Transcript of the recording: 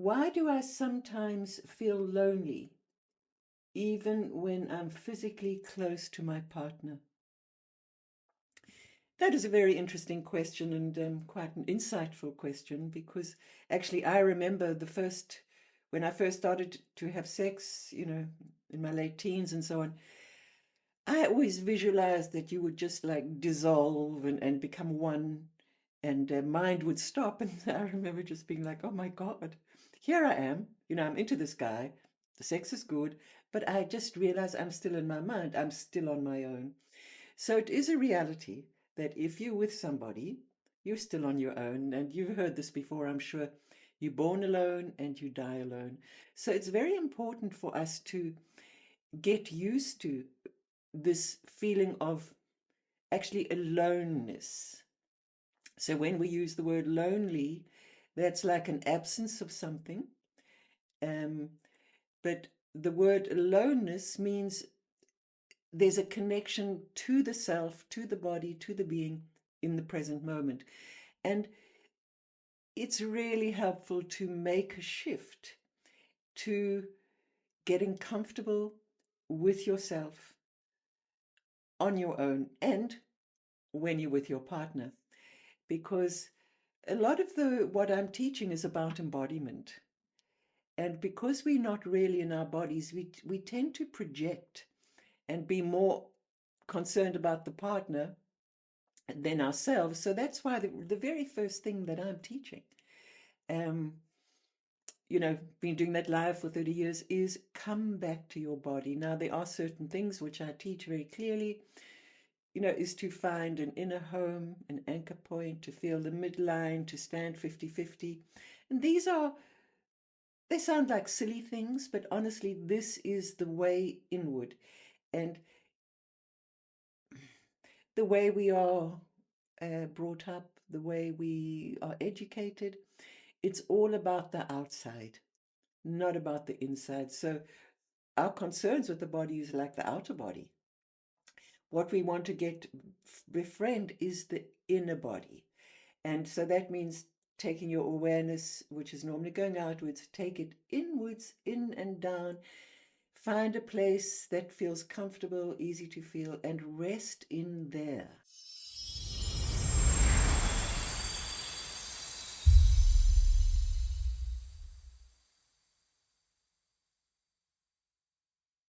Why do I sometimes feel lonely, even when I'm physically close to my partner? That is a very interesting question and quite an insightful question because actually I remember when I first started to have sex, in my late teens and so on, I always visualized that you would just like dissolve and become one and mind would stop. And I remember just being like, oh my God, here I am. I'm into this guy. The sex is good, but I just realize I'm still in my mind. I'm still on my own. So it is a reality that if you're with somebody, you're still on your own. And you've heard this before, I'm sure. You're born alone and you die alone. So it's very important for us to get used to this feeling of actually aloneness. So when we use the word lonely, that's like an absence of something. Um, but the word aloneness means there's a connection to the self, to the body, to the being in the present moment. And it's really helpful to make a shift to getting comfortable with yourself on your own and when you're with your partner. Because a lot of what I'm teaching is about embodiment. And because we're not really in our bodies, we tend to project and be more concerned about the partner than ourselves. So that's why the very first thing that I'm teaching, um, been doing that live for 30 years, is come back to your body. Now, there are certain things which I teach very clearly, is to find an inner home, an anchor point, to feel the midline, to stand 50-50. And they sound like silly things, but honestly, this is the way inward. And the way we are brought up, the way we are educated, it's all about the outside, not about the inside. So our concerns with the body is like the outer body. What we want to befriend is the inner body. And so that means taking your awareness, which is normally going outwards, take it inwards, in and down. Find a place that feels comfortable, easy to feel, and rest in there.